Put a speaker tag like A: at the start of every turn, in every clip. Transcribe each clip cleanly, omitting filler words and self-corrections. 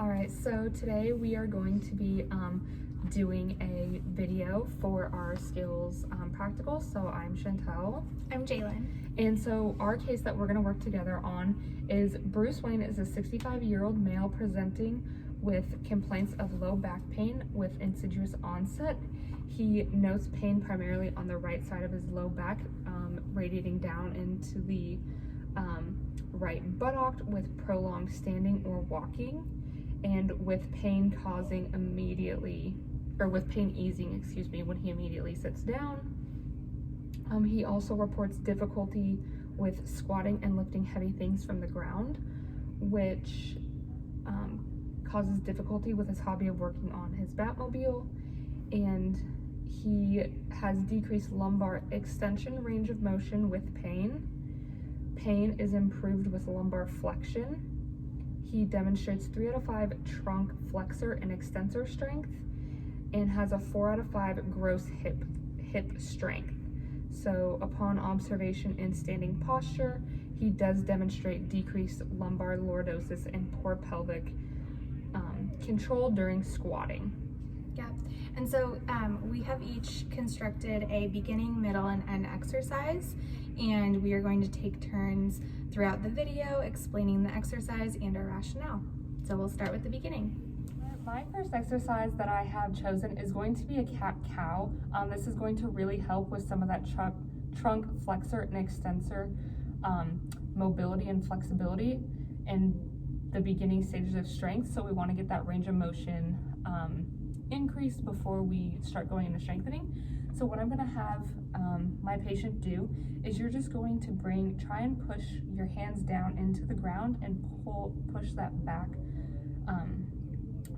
A: All right, so today we are going to be doing a video for our skills practical. So I'm Chantel.
B: I'm Jayelin.
A: And so our case that we're gonna work together on is Bruce Wayne is a 65-year-old male presenting with complaints of low back pain with insidious onset. He notes pain primarily on the right side of his low back, radiating down into the right buttock with prolonged standing or walking, and with pain easing, when he immediately sits down. He also reports difficulty with squatting and lifting heavy things from the ground, which causes difficulty with his hobby of working on his Batmobile, and he has decreased lumbar extension range of motion with pain. Pain is improved with lumbar flexion. He demonstrates 3 out of 5 trunk flexor and extensor strength, and has a 4 out of 5 gross hip strength. So upon observation in standing posture, he does demonstrate decreased lumbar lordosis and poor pelvic control during squatting.
B: Yep. And so we have each constructed a beginning, middle, and end exercise, and we are going to take turns throughout the video explaining the exercise and our rationale. So we'll start with the beginning.
A: My first exercise that I have chosen is going to be a cat-cow. This is going to really help with some of that trunk flexor and extensor mobility and flexibility in the beginning stages of strength. So we want to get that range of motion increased before we start going into strengthening. So what I'm going to have my patient do is you're just going to try and push your hands down into the ground and push that back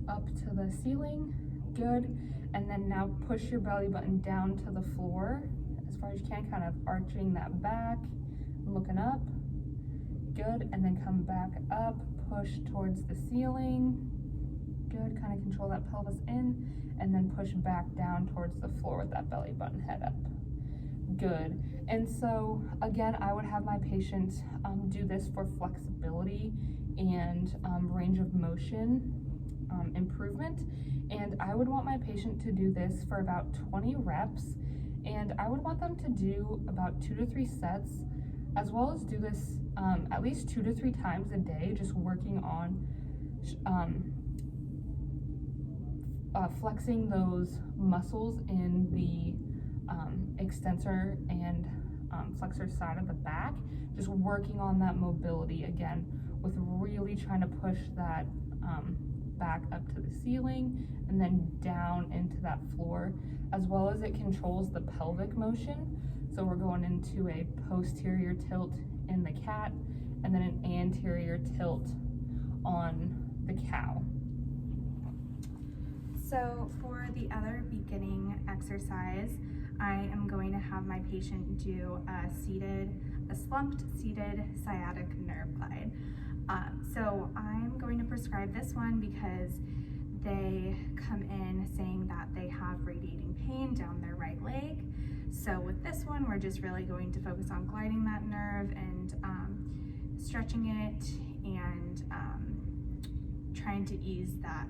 A: up to the ceiling. Good. And then now push your belly button down to the floor as far as you can, kind of arching that back, looking up. Good. And then come back up, push towards the ceiling. Good. Kind of control that pelvis in, and then push back down towards the floor with that belly button head up. Good. And so again, I would have my patient do this for flexibility and range of motion improvement. And I would want my patient to do this for about 20 reps. And I would want them to do about 2 to 3 sets, as well as do this at least 2 to 3 times a day, just working on flexing those muscles in the extensor and flexor side of the back, just working on that mobility again, with really trying to push that back up to the ceiling and then down into that floor, as well as it controls the pelvic motion. So we're going into a posterior tilt in the cat and then an anterior tilt on the cow.
B: So for the other beginning exercise, I am going to have my patient do a slumped seated sciatic nerve glide. So I'm going to prescribe this one because they come in saying that they have radiating pain down their right leg. So with this one, we're just really going to focus on gliding that nerve and stretching it and trying to ease that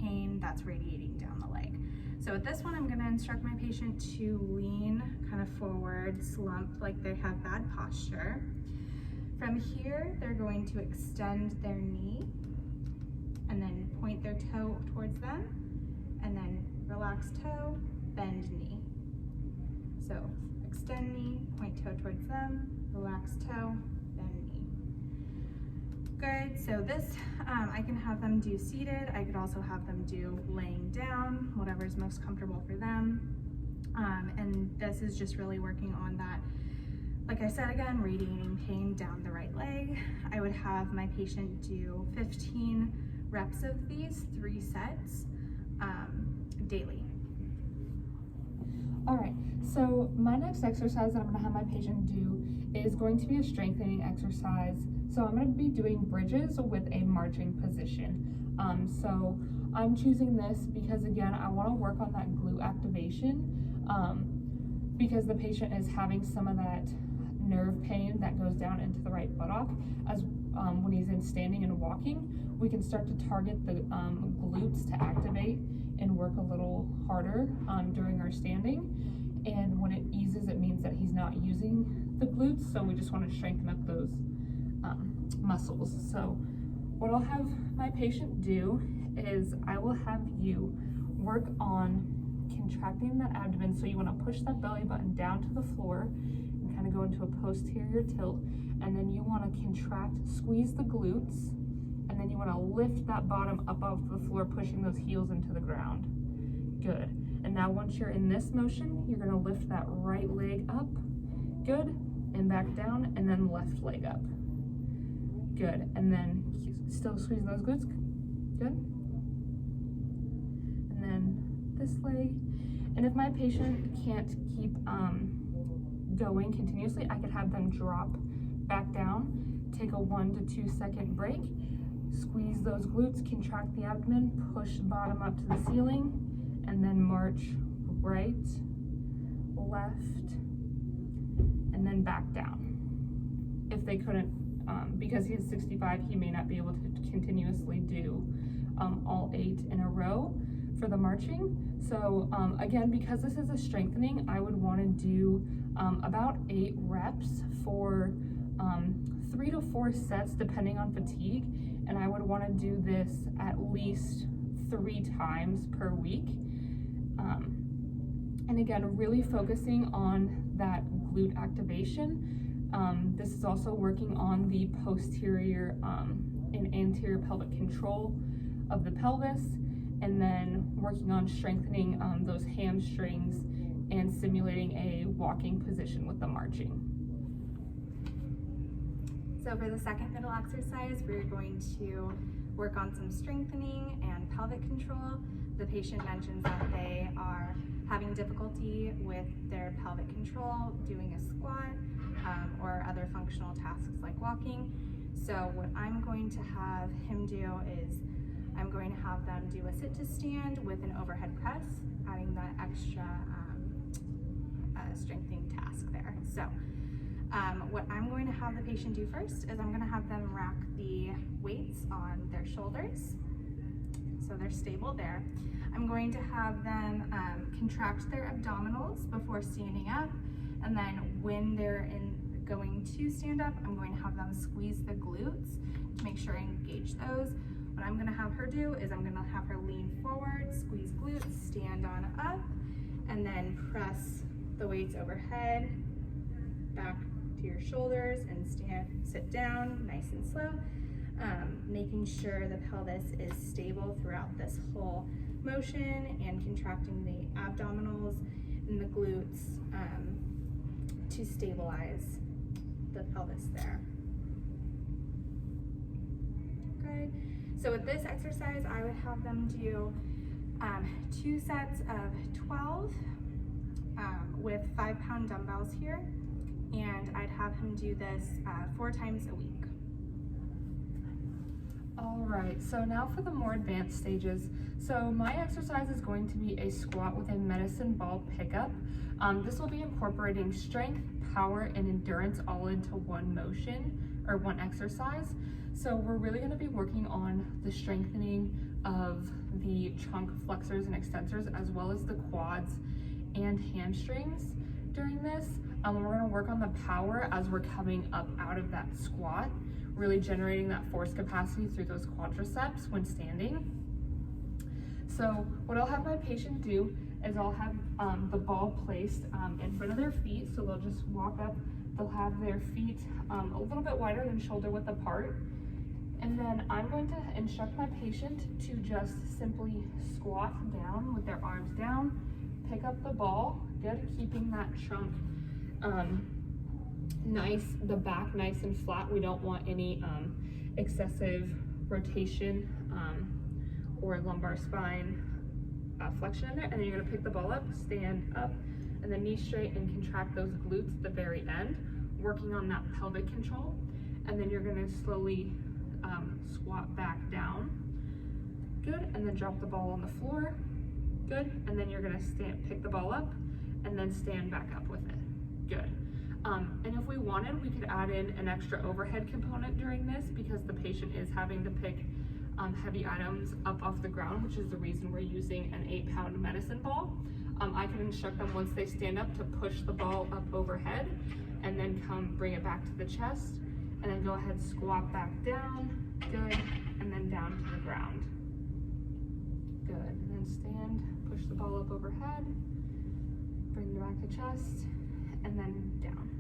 B: pain that's radiating down the leg. So with this one, I'm going to instruct my patient to lean kind of forward, slumped like they have bad posture. From here, they're going to extend their knee and then point their toe towards them, and then relax toe, bend knee. So extend knee, point toe towards them, relax toe, bend knee. Good. So this I can have them do seated. I could also have them do laying down, whatever's most comfortable for them. And this is just really working on that, like I said again, radiating pain down the right leg. I would have my patient do 15 reps of these, 3 sets daily.
A: All right, so my next exercise that I'm gonna have my patient do is going to be a strengthening exercise. So I'm gonna be doing bridges with a marching position. So I'm choosing this because again, I wanna work on that glute activation because the patient is having some of that nerve pain that goes down into the right buttock, as when he's in standing and walking, we can start to target the glutes to activate and work a little harder during our standing. And when it eases, it means that he's not using the glutes, so we just want to strengthen up those muscles. So what I'll have my patient do is I will have you work on contracting that abdomen. So you want to push that belly button down to the floor and kind of go into a posterior tilt, and then you want to contract, squeeze the glutes, and then you want to lift that bottom up off the floor, pushing those heels into the ground. Good. And now once you're in this motion, you're going to lift that right leg up. Good. And back down, and then left leg up. Good. And then still squeezing those glutes. Good. And then this leg. And if my patient can't keep going continuously, I could have them drop back down, take a 1 to 2 second break, squeeze those glutes, contract the abdomen, push bottom up to the ceiling, and then march right, left, and then back down. If they couldn't, because he is 65, he may not be able to continuously do all 8 in a row for the marching. So again, because this is a strengthening, I would want to do about 8 reps for 3 to 4 sets depending on fatigue, and I would want to do this at least 3 times per week. And again, really focusing on that glute activation. This is also working on the posterior and anterior pelvic control of the pelvis, and then working on strengthening those hamstrings and simulating a walking position with the marching.
B: So for the second middle exercise, we're going to work on some strengthening and pelvic control. The patient mentions that they are having difficulty with their pelvic control, doing a squat, or other functional tasks like walking. So what I'm going to have him do is I'm going to have them do a sit to stand with an overhead press, adding that extra strengthening task there. So what I'm going to have the patient do first is I'm going to have them rack the weights on their shoulders, so they're stable there. I'm going to have them contract their abdominals before standing up, and then when they're going to stand up, I'm going to have them squeeze the glutes to make sure I engage those. What I'm going to have her do is I'm going to have her lean forward, squeeze glutes, stand on up, and then press the weights overhead, back to your shoulders, and sit down nice and slow, making sure the pelvis is stable throughout this whole motion and contracting the abdominals and the glutes to stabilize the pelvis there. Good. So with this exercise, I would have them do 2 sets of 12 with 5-pound dumbbells here, and I'd have him do this 4 times a week.
A: All right, so now for the more advanced stages. So my exercise is going to be a squat with a medicine ball pickup. This will be incorporating strength, power, and endurance all into one motion or one exercise. So we're really going to be working on the strengthening of the trunk flexors and extensors, as well as the quads and hamstrings during this. We're going to work on the power as we're coming up out of that squat, really generating that force capacity through those quadriceps when standing. So what I'll have my patient do is I'll have the ball placed in front of their feet. So they'll just walk up, they'll have their feet a little bit wider than shoulder width apart. And then I'm going to instruct my patient to just simply squat down with their arms down, pick up the ball, good, keeping that trunk nice, the back nice and flat. We don't want any excessive rotation or lumbar spine flexion in there. And then you're gonna pick the ball up, stand up, and then knee straight and contract those glutes at the very end, working on that pelvic control. And then you're gonna slowly squat back down, good, and then drop the ball on the floor, good, and then you're gonna pick the ball up and then stand back up with it, good. And if we wanted, we could add in an extra overhead component during this because the patient is having to pick heavy items up off the ground, which is the reason we're using an 8-pound medicine ball. I can instruct them once they stand up to push the ball up overhead and then come bring it back to the chest, and then go ahead, squat back down, good, and then down to the ground. Good, and then stand, push the ball up overhead, bring it back to chest, and then down.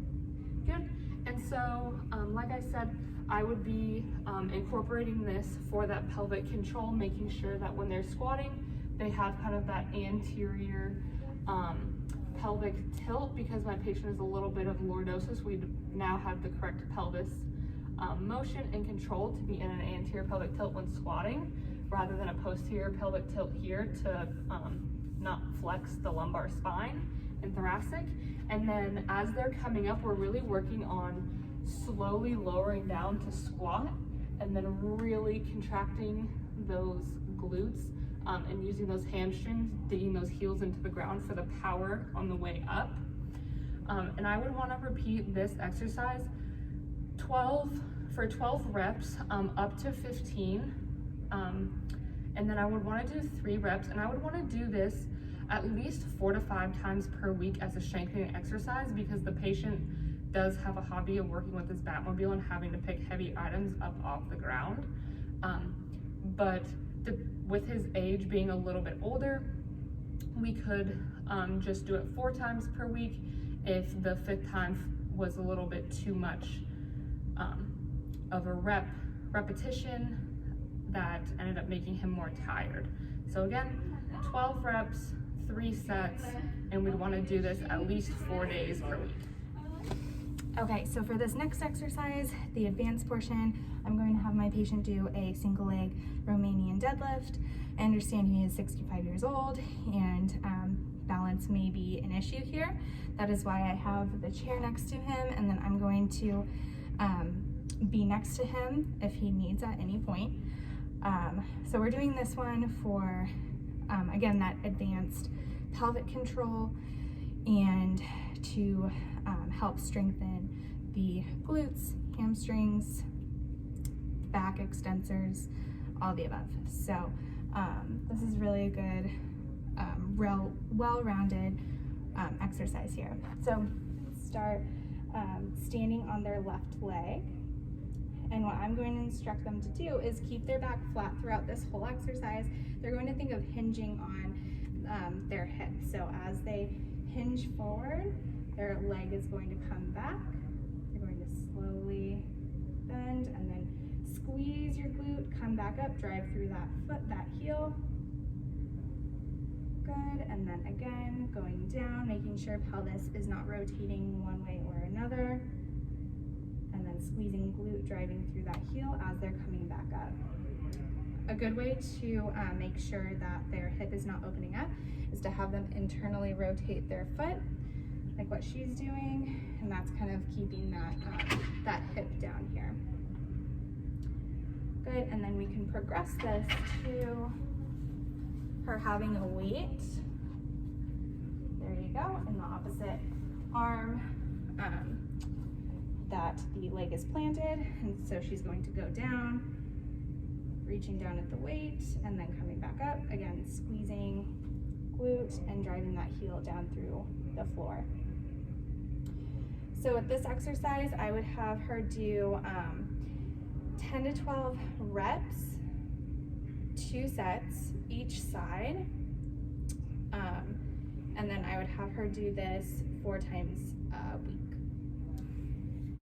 A: Good, and so, like I said, I would be incorporating this for that pelvic control, making sure that when they're squatting, they have kind of that anterior pelvic tilt, because my patient is a little bit of lordosis. We now have the correct pelvis motion and control to be in an anterior pelvic tilt when squatting, rather than a posterior pelvic tilt here to not flex the lumbar spine and thoracic. And then as they're coming up, we're really working on slowly lowering down to squat, and then really contracting those glutes and using those hamstrings, digging those heels into the ground for the power on the way up. And I would want to repeat this exercise 12 reps up to 15. And then I would want to do 3 reps, and I would want to do this at least 4 to 5 times per week as a strengthening exercise, because the patient does have a hobby of working with this Batmobile and having to pick heavy items up off the ground. With his age being a little bit older, we could just do it 4 times per week if the 5th time was a little bit too much of a repetition that ended up making him more tired. So again, 12 reps, 3 sets, and we'd want to do this at least 4 days per week.
B: Okay, so for this next exercise, the advanced portion, I'm going to have my patient do a single leg Romanian deadlift. I understand he is 65 years old and balance may be an issue here. That is why I have the chair next to him, and then I'm going to be next to him if he needs at any point. So we're doing this one for, again, that advanced pelvic control and to help strengthen the glutes, hamstrings, back extensors, all the above. So this is really a good, well-rounded exercise here. So start standing on their left leg. And what I'm going to instruct them to do is keep their back flat throughout this whole exercise. They're going to think of hinging on their hip. So as they hinge forward, their leg is going to come back. You're going to slowly bend and then squeeze your glute, come back up, drive through that foot, that heel. Good, and then again, going down, making sure pelvis is not rotating one way or another. And then squeezing glute, driving through that heel as they're coming back up. A good way to make sure that their hip is not opening up is to have them internally rotate their foot, like what she's doing, and that's kind of keeping that hip down here. Good, and then we can progress this to her having a weight. There you go, in the opposite arm. That the leg is planted, and so she's going to go down, reaching down at the weight, and then coming back up, again squeezing glute and driving that heel down through the floor. So with this exercise, I would have her do 10 to 12 reps, 2 sets each side, and then I would have her do this 4 times a week.